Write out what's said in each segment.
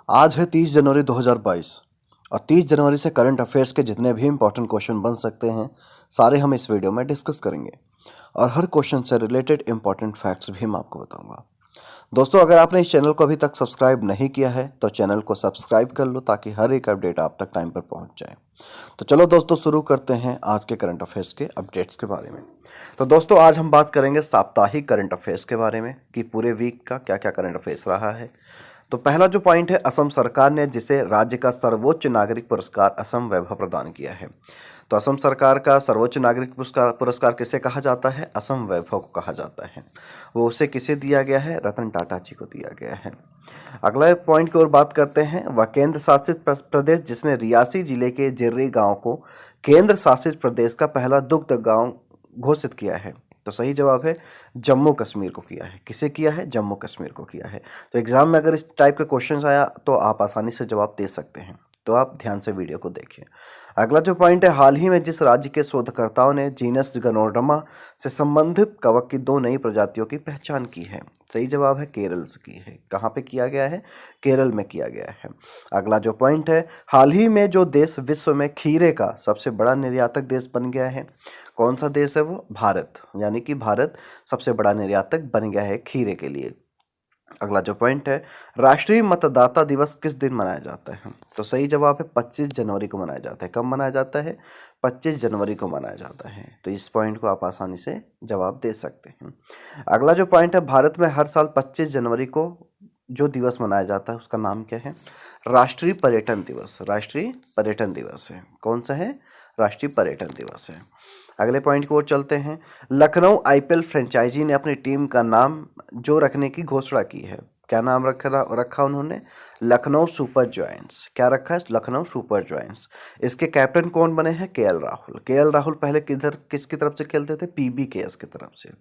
आज है 30 जनवरी 2022 और 30 जनवरी से करंट अफेयर्स के जितने भी इंपॉर्टेंट क्वेश्चन बन सकते हैं सारे हम इस वीडियो में डिस्कस करेंगे और हर क्वेश्चन से रिलेटेड इंपॉर्टेंट फैक्ट्स भी मैं आपको बताऊंगा। दोस्तों, अगर आपने इस चैनल को अभी तक सब्सक्राइब नहीं किया है तो चैनल को सब्सक्राइब कर लो ताकि हर एक अपडेट आप तक टाइम पर पहुंच जाए। तो चलो दोस्तों, शुरू करते हैं आज के करंट अफेयर्स के अपडेट्स के बारे में। तो दोस्तों, आज हम बात करेंगे साप्ताहिक करंट अफेयर्स के बारे में कि पूरे वीक का क्या क्या करंट अफेयर्स रहा है। तो पहला जो पॉइंट है, असम सरकार ने जिसे राज्य का सर्वोच्च नागरिक पुरस्कार असम वैभव प्रदान किया है। तो असम सरकार का सर्वोच्च नागरिक पुरस्कार किसे कहा जाता है? असम वैभव को कहा जाता है। वो उसे किसे दिया गया है? रतन टाटा जी को दिया गया है। अगला पॉइंट की ओर बात करते हैं। वह केंद्र शासित प्रदेश जिसने रियासी जिले के जिर्री गांव को केंद्र शासित प्रदेश का पहला दुग्ध गांव घोषित किया है। तो सही जवाब है जम्मू कश्मीर को किया है। किसे किया है? जम्मू कश्मीर को किया है। तो एग्जाम में अगर इस टाइप के क्वेश्चंस आया तो आप आसानी से जवाब दे सकते हैं, तो आप ध्यान से वीडियो को देखिए। अगला जो पॉइंट है, हाल ही में जिस राज्य के शोधकर्ताओं ने जीनस गनोडर्मा से संबंधित कवक की 2 नई प्रजातियों की पहचान की है। सही जवाब है केरल से की है। कहाँ पे किया गया है? केरल में किया गया है। अगला जो पॉइंट है, हाल ही में जो देश विश्व में खीरे का सबसे बड़ा निर्यातक देश बन गया है, कौन सा देश है वो? भारत। यानी कि भारत सबसे बड़ा निर्यातक बन गया है खीरे के लिए। अगला जो पॉइंट है, राष्ट्रीय मतदाता दिवस किस दिन मनाया जाता है? तो सही जवाब है 25 जनवरी को मनाया जाता है। कब मनाया जाता है? 25 जनवरी को मनाया जाता है। तो इस पॉइंट को आप आसानी से जवाब दे सकते हैं। अगला जो पॉइंट है, भारत में हर साल 25 जनवरी को जो दिवस मनाया जाता है उसका नाम क्या है? राष्ट्रीय पर्यटन दिवस। राष्ट्रीय पर्यटन दिवस है। कौन सा है? राष्ट्रीय पर्यटन दिवस है। अगले पॉइंट की ओर चलते हैं। लखनऊ आईपीएल फ्रेंचाइजी ने अपनी टीम का नाम जो रखने की घोषणा की है, क्या नाम रखा उन्होंने? Lucknow super giants. क्या रखा है? Lucknow super giants. इसके कैप्टन कौन बने हैं? केएल राहुल। केएल राहुल पहले किसकी तरफ से खेलते थे? पीबीकेएस की तरफ से।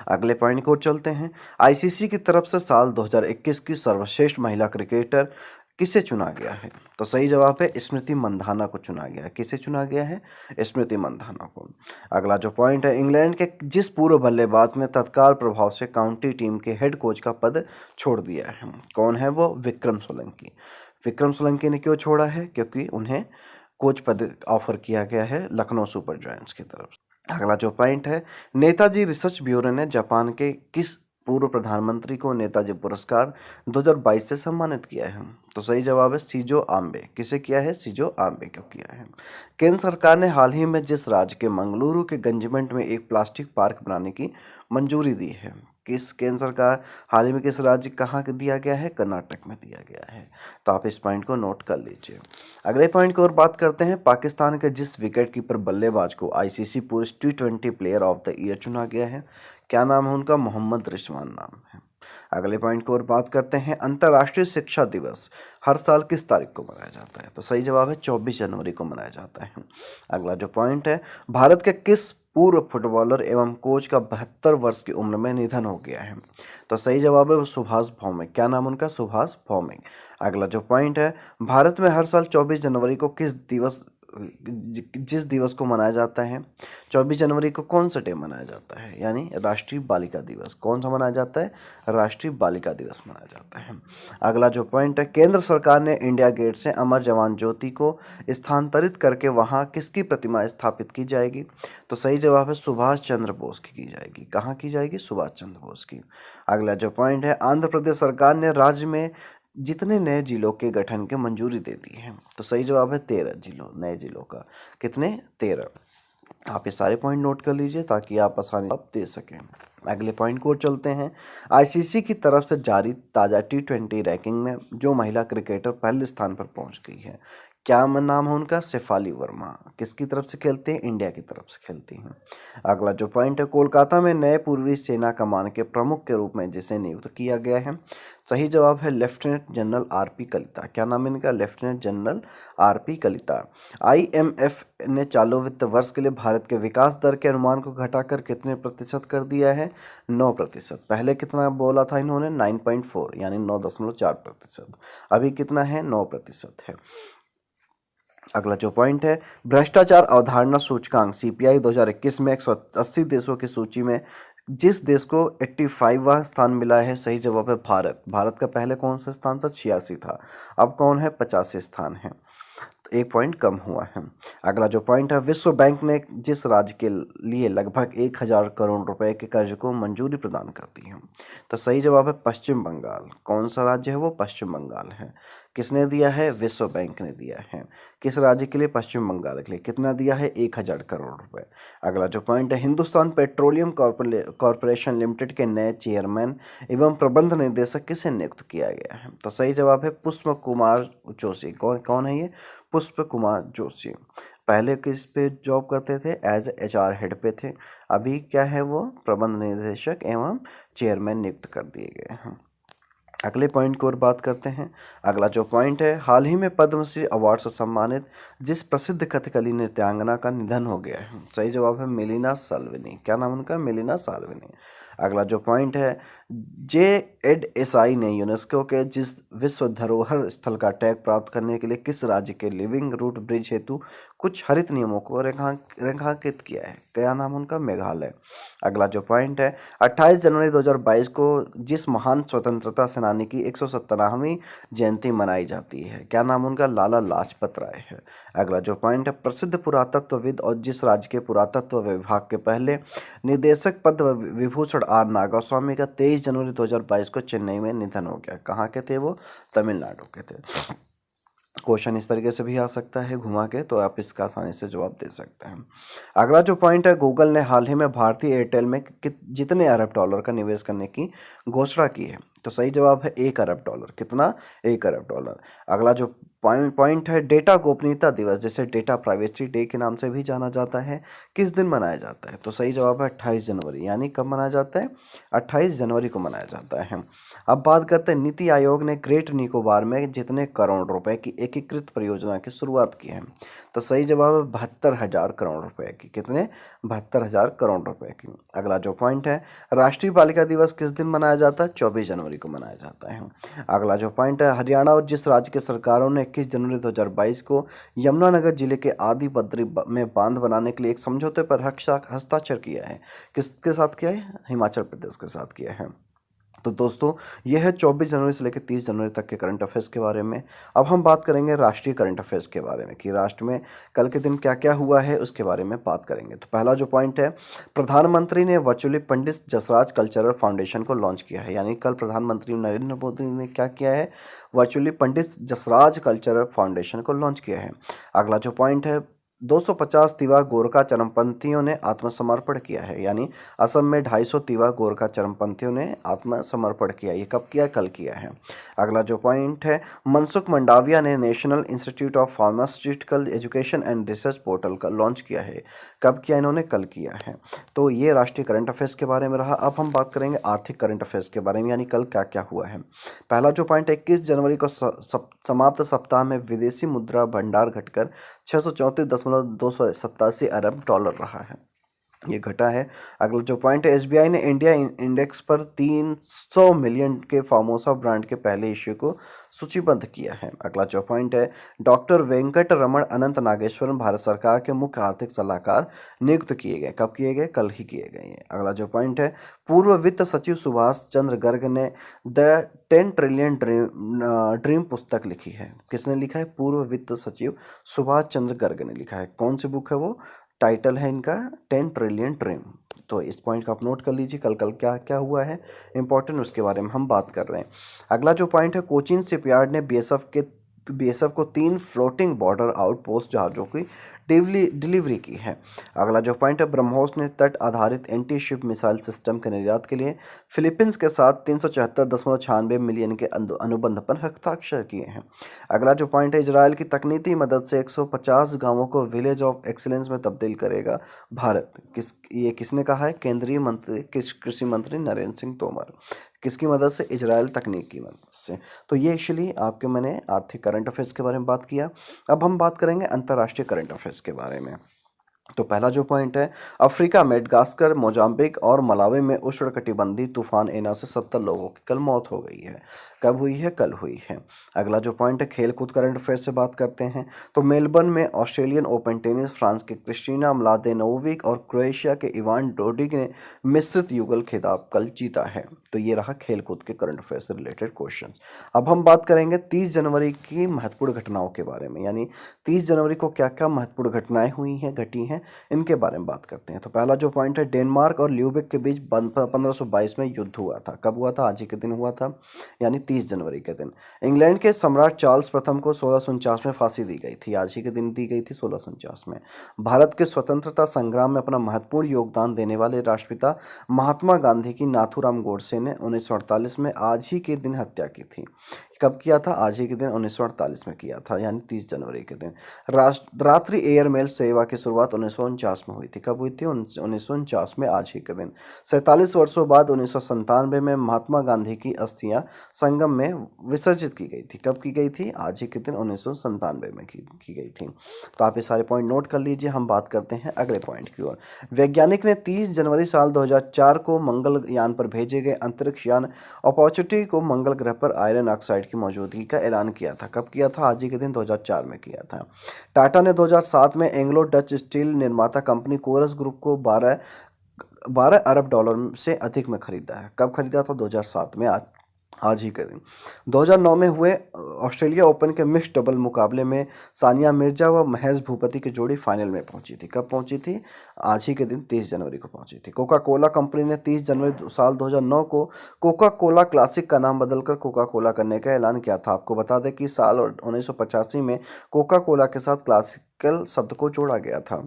अगले पॉइंट की ओर चलते हैं। आईसीसी की तरफ से साल 2021 की सर्वश्रेष्ठ महिला क्रिकेटर किसे चुना गया है? तो सही जवाब है स्मृति मंधाना को चुना गया है। किसे चुना गया है? स्मृति मंधाना को। अगला जो पॉइंट है, इंग्लैंड के जिस पूर्व बल्लेबाज ने तत्काल प्रभाव से काउंटी टीम के हेड कोच का पद छोड़ दिया है, कौन है वो? विक्रम सोलंकी। विक्रम सोलंकी ने क्यों छोड़ा है? क्योंकि उन्हें कोच पद ऑफर किया गया है लखनऊ सुपर जायंट्स की तरफ से। अगला जो पॉइंट है, नेताजी रिसर्च ब्यूरो ने जापान के किस पूर्व प्रधानमंत्री को नेताजी पुरस्कार 2022 से सम्मानित किया है? तो सही जवाब है शिंजो आबे। किसे किया है? शिंजो आबे को किया है। केंद्र सरकार ने हाल ही में जिस राज्य के मंगलुरु के गंजमेंट में एक प्लास्टिक पार्क बनाने की मंजूरी दी है, किस केंद्र सरकार हाल ही में किस राज्य कहाँ दिया गया है? कर्नाटक में दिया गया है। तो आप इस पॉइंट को नोट कर लीजिए। अगले पॉइंट की ओर बात करते हैं। पाकिस्तान के जिस विकेट कीपर बल्लेबाज को आईसीसी पुरुष T20 player of the year चुना गया है, क्या नाम है उनका? मोहम्मद रिजवान नाम है। अगले पॉइंट की ओर बात करते हैं। अंतर्राष्ट्रीय शिक्षा दिवस हर साल किस तारीख को मनाया जाता है? तो सही जवाब है 24 जनवरी को मनाया जाता है। अगला जो पॉइंट है, भारत के किस पूर्व फुटबॉलर एवं कोच का 72 वर्ष की उम्र में निधन हो गया है? तो सही जवाब है वो सुभाष भौमिक। क्या नाम उनका? सुभाष भौमिक। अगला जो पॉइंट है, भारत में हर साल 24 जनवरी को जिस दिवस को मनाया जाता है, 24 जनवरी को कौन सा डे मनाया जाता है? यानी राष्ट्रीय बालिका दिवस। कौन सा मनाया जाता है? राष्ट्रीय बालिका दिवस मनाया जाता है। अगला जो पॉइंट है, केंद्र सरकार ने इंडिया गेट से अमर जवान ज्योति को स्थानांतरित करके वहां किसकी प्रतिमा स्थापित की जाएगी? तो सही जवाब है सुभाष चंद्र बोस की जाएगी। कहाँ की जाएगी? सुभाष चंद्र बोस की। अगला जो पॉइंट है, आंध्र प्रदेश सरकार ने राज्य में जितने नए जिलों के गठन की मंजूरी दे दी है? तो सही जवाब है 13 जिलों। नए जिलों का कितने? 13। आप ये सारे पॉइंट नोट कर लीजिए ताकि आप आसानी आप दे सकें। अगले पॉइंट को चलते हैं। आईसीसी की तरफ से जारी ताज़ा T20 रैंकिंग में जो महिला क्रिकेटर पहले स्थान पर पहुंच गई है, क्या नाम है उनका? शेफाली वर्मा। किसकी तरफ से खेलते हैं? इंडिया की तरफ से खेलती हैं। अगला जो पॉइंट है, कोलकाता में नए पूर्वी सेना कमान के प्रमुख के रूप में जिसे नियुक्त किया गया है, सही जवाब है लेफ्टिनेंट जनरल आरपी कलिता। क्या नाम है इनका? Lieutenant general RP Kalita. IMF ने चालू वित्त वर्ष के लिए भारत के विकास दर के अनुमान को घटाकर कितने प्रतिशत कर दिया है? 9%। पहले कितना बोला था इन्होंने? 9.4 यानी 9.4%। अभी कितना है? 9% है। अगला जो पॉइंट है, भ्रष्टाचार अवधारणा सूचकांक सीपीआई 2021 में 180 देशों की सूची में जिस देश को 85वां स्थान मिला है, सही जवाब है भारत। भारत का पहले कौन सा स्थान था? 86 था। अब कौन है? 85 स्थान है। तो 1 पॉइंट कम हुआ है। अगला जो पॉइंट है, विश्व बैंक ने जिस राज्य के लिए लगभग 1,000 करोड़ रुपए के कर्ज को मंजूरी प्रदान कर दी है, तो सही जवाब है पश्चिम बंगाल। कौन सा राज्य है वो? पश्चिम बंगाल है। किसने दिया है? विश्व बैंक ने दिया है। किस राज्य के लिए? पश्चिम बंगाल के लिए। कितना दिया है? 1,000 करोड़ रुपए। अगला जो पॉइंट है, हिंदुस्तान पेट्रोलियम कॉरपोरेशन लिमिटेड के नए चेयरमैन एवं प्रबंध निदेशक किसे नियुक्त किया गया है? तो सही जवाब है पुष्प कुमार जोशी। कौन कौन है ये? पुष्प कुमार जोशी। पहले किस पे जॉब करते थे? एज HR हेड पे थे। अभी क्या है वो? प्रबंध निदेशक एवं चेयरमैन नियुक्त कर दिए गए हैं। अगले पॉइंट की ओर बात करते हैं। अगला जो पॉइंट है, हाल ही में पद्मश्री अवार्ड से सम्मानित जिस प्रसिद्ध कथकली नृत्यांगना का निधन हो गया है, सही जवाब है मिलिना साल्वेनी। क्या नाम उनका? मिलिना साल्वेनी। अगला जो पॉइंट है, JEDSI ने यूनेस्को के जिस विश्व धरोहर स्थल का टैग प्राप्त करने के लिए किस राज्य के लिविंग रूट ब्रिज हेतु कुछ हरित नियमों को रेखांकित किया है? क्या नाम उनका? मेघालय। अगला जो पॉइंट है, 28 जनवरी 2022 को जिस महान स्वतंत्रता सेनानी की 117वीं जयंती मनाई जाती है, क्या नाम उनका? लाला लाजपत राय है। अगला जो पॉइंट है, प्रसिद्ध पुरातत्वविद और जिस राज्य के पुरातत्व विभाग के पहले निदेशक पद्म विभूषण R नागास्वामी का 23 जनवरी 2022 को चेन्नई में निधन हो गया। कहाँ के थे वो? तमिलनाडु के थे। क्वेश्चन इस तरीके से भी आ सकता है घुमा के, तो आप इसका आसानी से जवाब दे सकते हैं। अगला जो पॉइंट है, गूगल ने हाल ही में भारतीय एयरटेल में जितने अरब डॉलर का निवेश करने की घोषणा की है, तो सही जवाब है 1 अरब डॉलर। कितना? 1 अरब डॉलर। अगला जो पॉइंट है, डेटा गोपनीयता दिवस जिसे डेटा प्राइवेसी डे के नाम से भी जाना जाता है, किस दिन मनाया जाता है? तो सही जवाब है 28 जनवरी। यानी कब मनाया जाता है? 28 जनवरी को मनाया जाता है। अब बात करते हैं, नीति आयोग ने ग्रेट निकोबार में जितने करोड़ रुपए की एकीकृत परियोजना की शुरुआत की है, तो सही जवाब है 72,000 करोड़ रुपए की। कितने? 72,000 करोड़ रुपए की। अगला जो पॉइंट है, राष्ट्रीय बालिका दिवस किस दिन मनाया जाता है? 24 जनवरी को मनाया जाता है। अगला जो पॉइंट है, हरियाणा और जिस राज्य की सरकारों ने 21 जनवरी 2022 को यमुनानगर जिले के आदि बद्री में बांध बनाने के लिए एक समझौते पर हस्ताक्षर किया है, किसके साथ किया है? हिमाचल प्रदेश के साथ किया है। तो दोस्तों, यह है 24 जनवरी से लेकर 30 जनवरी तक के करंट अफेयर्स के बारे में। अब हम बात करेंगे राष्ट्रीय करंट अफेयर्स के बारे में कि राष्ट्र में कल के दिन क्या क्या हुआ है, उसके बारे में बात करेंगे। तो पहला जो पॉइंट है, प्रधानमंत्री ने virtually Pandit Jasraj cultural foundation को लॉन्च किया है। यानी कल प्रधानमंत्री नरेंद्र मोदी ने क्या किया है? Virtually Pandit Jasraj cultural foundation को लॉन्च किया है। अगला जो पॉइंट है, 250 तिवा गोरखा चरमपंथियों ने आत्मसमर्पण किया है। यानी असम में 250 तिवा गोरखा चरमपंथियों ने आत्मसमर्पण किया। ये कब किया? कल किया है। अगला जो पॉइंट है, मनसुख मंडाविया ने national institute of pharmaceutical education and research portal का लॉन्च किया है। कब किया? इन्होंने कल किया है। तो ये राष्ट्रीय करंट अफेयर्स के बारे में रहा। अब हम बात करेंगे आर्थिक करंट अफेयर्स के बारे में, यानी कल क्या क्या हुआ है। पहला जो पॉइंट है, 21 जनवरी को समाप्त सप्ताह में विदेशी मुद्रा भंडार घटकर 634.287 अरब डॉलर रहा है। ये घटा है। अगला जो पॉइंट है, SBI ने इंडिया इंडेक्स पर 300 मिलियन के फार्मोसा ब्रांड के पहले इश्यू को सूचीबद्ध किया है। अगला जो पॉइंट है, डॉक्टर वेंकट रमण अनंत नागेश्वरन भारत सरकार के मुख्य आर्थिक सलाहकार नियुक्त किए गए। कब किए गए? कल ही किए गए हैं। अगला जो पॉइंट है, पूर्व वित्त सचिव सुभाष चंद्र गर्ग ने द 10 ट्रिलियन ड्रीम पुस्तक लिखी है। किसने लिखा है? पूर्व वित्त सचिव सुभाष चंद्र गर्ग ने लिखा है। कौन सी बुक है वो? टाइटल है इनका 10 ट्रिलियन ड्रीम। तो इस पॉइंट को आप नोट कर लीजिए, कल कल क्या क्या हुआ है इंपॉर्टेंट, उसके बारे में हम बात कर रहे हैं। अगला जो पॉइंट है, कोचीन शिपयार्ड ने BSF को 3 फ्लोटिंग बॉर्डर आउटपोस्ट जहाज़ों की डिलीवरी की है। अगला जो पॉइंट है, ब्रह्मोस ने तट आधारित एंटी शिप मिसाइल सिस्टम के निर्यात के लिए फिलीपींस के साथ 374.96 मिलियन के अनुबंध पर हस्ताक्षर किए हैं। अगला जो पॉइंट है, इजराइल की तकनीकी मदद से 150 गांवों को विलेज ऑफ एक्सीलेंस में तब्दील करेगा भारत। किसने कहा है? केंद्रीय मंत्री कृषि मंत्री नरेंद्र सिंह तोमर। किसकी मदद से? इजराइल तकनीक की मदद से। तो ये एक्चुअली आपके मैंने आर्थिक करंट अफेयर्स के बारे में बात किया। अब हम बात करेंगे अंतर्राष्ट्रीय करंट अफेयर्स के बारे में। तो पहला जो पॉइंट है, अफ्रीका, मेडगास्कर, मोजाम्बिक और मलावी में उष्णकटिबंधीय तूफान एना से 70 लोगों की कल मौत हो गई है। कब हुई है? कल हुई है। अगला जो पॉइंट है, खेल कूद करंट अफेयर से बात करते हैं। तो मेलबर्न में ऑस्ट्रेलियन ओपन टेनिस, फ्रांस के क्रिस्टीना म्लादेनोविक और क्रोएशिया के इवान डोडिग ने मिश्रित युगल खिताब कल जीता है। तो ये रहा खेल कूद के करंट अफेयर से रिलेटेड क्वेश्चन। अब हम बात करेंगे 30 जनवरी की महत्वपूर्ण घटनाओं के बारे में, यानी 30 जनवरी को क्या क्या महत्वपूर्ण घटनाएं हुई हैं, घटी हैं, इनके बारे में बात करते हैं। तो पहला जो पॉइंट है, डेनमार्क और ल्यूबेक के बीच 1522 में युद्ध हुआ था। कब हुआ था? आज ही के दिन हुआ था, यानी 30 जनवरी के दिन। इंग्लैंड के सम्राट चार्ल्स प्रथम को 1649 में फांसी दी गई थी। आज ही के दिन दी गई थी, 1649 में। भारत के स्वतंत्रता संग्राम में अपना महत्वपूर्ण योगदान देने वाले राष्ट्रपिता महात्मा गांधी की नाथूराम गोडसे ने 1948 में आज ही के दिन हत्या की थी। कब किया था? आज ही के दिन 1948 में किया था, यानी 30 जनवरी के दिन। रात्रि एयर मेल सेवा की शुरुआत 1949 में हुई थी। कब हुई थी? 1949 में, आज ही के दिन। 47 वर्षों बाद 1997 में महात्मा गांधी की अस्थियां संगम में विसर्जित की गई थी। कब की गई थी? आज ही के दिन 1997 में की गई थी। तो आप ये सारे पॉइंट नोट कर लीजिए। हम बात करते हैं अगले पॉइंट की ओर। वैज्ञानिक ने 30 जनवरी साल 2004 को मंगलयान पर भेजे गए अंतरिक्ष यान अपॉर्चुनिटी को मंगल ग्रह पर आयरन ऑक्साइड की मौजूदगी का ऐलान किया था। कब किया था? आज ही के दिन 2004 में किया था। टाटा ने 2007 में एंग्लो डच स्टील निर्माता कंपनी कोरस ग्रुप को 12 अरब डॉलर से अधिक में खरीदा है। कब खरीदा था? 2007 में, आज ही के दिन। 2009 में हुए ऑस्ट्रेलिया ओपन के मिक्स डबल मुकाबले में सानिया मिर्जा व महेश भूपति की जोड़ी फाइनल में पहुंची थी। कब पहुंची थी? आज ही के दिन 30 जनवरी को पहुंची थी। कोका कोला कंपनी ने 30 जनवरी साल 2009 को कोका कोला क्लासिक का नाम बदलकर कोका कोला करने का ऐलान किया था। आपको बता दें कि साल 1985 में कोका कोला के साथ क्लासिकल शब्द को जोड़ा गया था।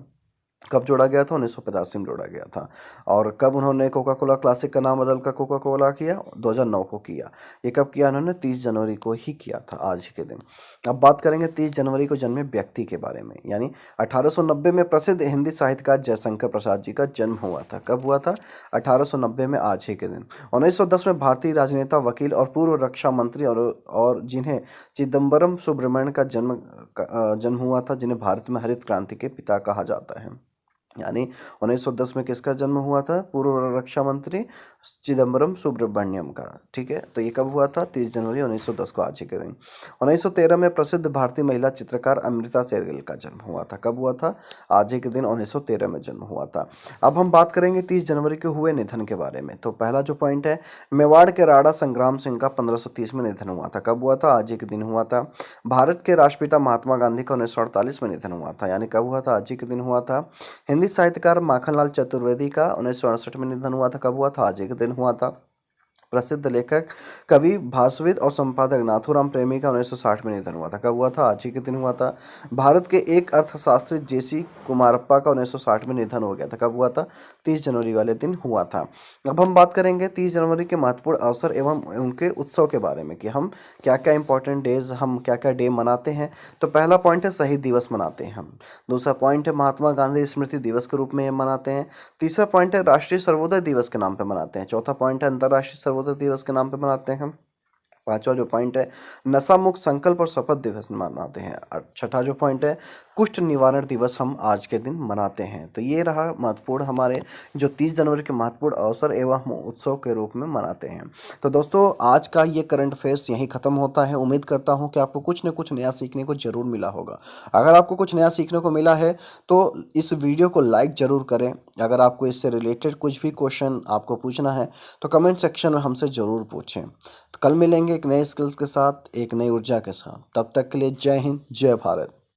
कब जोड़ा गया था? 1985 में जोड़ा गया था। और कब उन्होंने कोका कोला क्लासिक का नाम बदलकर कोका कोला किया? 2009 को किया। ये कब किया उन्होंने? 30 जनवरी को ही किया था, आज ही के दिन। अब बात करेंगे 30 जनवरी को जन्मे व्यक्ति के बारे में, यानी 1890 में प्रसिद्ध हिंदी साहित्यकार जयशंकर प्रसाद जी का जन्म हुआ था। कब हुआ था? 1890 में, आज ही के दिन। 1910 में भारतीय राजनेता, वकील और पूर्व रक्षा मंत्री और जिन्हें चिदम्बरम सुब्रमण्यम का जन्म हुआ था, जिन्हें भारत में हरित क्रांति के पिता कहा जाता है। यानी 1910 में किसका जन्म हुआ था? पूर्व रक्षा मंत्री चिदम्बरम सुब्रमण्यम का। ठीक है, तो ये कब हुआ था? 30 जनवरी 1910 को, आज ही के दिन। 1913 में प्रसिद्ध भारतीय महिला चित्रकार अमृता शेरगिल का जन्म हुआ था। कब हुआ था? आज ही के दिन, 1913 में जन्म हुआ था। अब हम बात करेंगे 30 जनवरी के हुए निधन के बारे में। तो पहला जो पॉइंट है, मेवाड़ के राणा संग्राम सिंह का 1530 में निधन हुआ था। कब हुआ था? आज ही के दिन हुआ था। भारत के राष्ट्रपिता महात्मा गांधी का 1948 में निधन हुआ था, यानी कब हुआ था? आज ही के दिन हुआ था। हिंदी साहित्यकार माखनलाल चतुर्वेदी का 1968 में निधन हुआ था। कब हुआ था? आज ही के दिन हुआ था। प्रसिद्ध लेखक, कवि, भाषाविद और संपादक नाथूराम प्रेमी का 1960 में निधन हुआ था। कब हुआ था? आज ही के दिन हुआ था। भारत के एक अर्थशास्त्री जेसी कुमारप्पा का 1960 में निधन हो गया था। कब हुआ था? 30 जनवरी वाले दिन हुआ था। अब हम बात करेंगे 30 जनवरी के महत्वपूर्ण अवसर एवं उनके उत्सव के बारे में कि हम क्या क्या इंपॉर्टेंट डेज, हम क्या क्या डे मनाते हैं। तो पहला पॉइंट है, शहीद दिवस मनाते हैं हम। दूसरा पॉइंट है, महात्मा गांधी स्मृति दिवस के रूप में मनाते हैं। तीसरा पॉइंट है, राष्ट्रीय सर्वोदय दिवस के नाम पर मनाते हैं। चौथा पॉइंट है, अंतर्राष्ट्रीय सर्वोदय दिवस के नाम पे मनाते हैं। पांचवा जो पॉइंट है, नशा मुक्त संकल्प और शपथ दिवस मनाते हैं। और छठा जो पॉइंट है, कुष्ठ निवारण दिवस हम आज के दिन मनाते हैं। तो ये रहा महत्वपूर्ण हमारे जो 30 जनवरी के महत्वपूर्ण अवसर एवं उत्सव के रूप में मनाते हैं। तो दोस्तों, आज का ये करंट अफेयर्स यहीं ख़त्म होता है। उम्मीद करता हूँ कि आपको कुछ न कुछ नया सीखने को जरूर मिला होगा। अगर आपको कुछ नया सीखने को मिला है तो इस वीडियो को लाइक ज़रूर करें। अगर आपको इससे रिलेटेड कुछ भी क्वेश्चन आपको पूछना है तो कमेंट सेक्शन में हमसे ज़रूर पूछें। तो कल मिलेंगे एक नए स्किल्स के साथ, एक नई ऊर्जा के साथ। तब तक के लिए जय हिंद, जय भारत।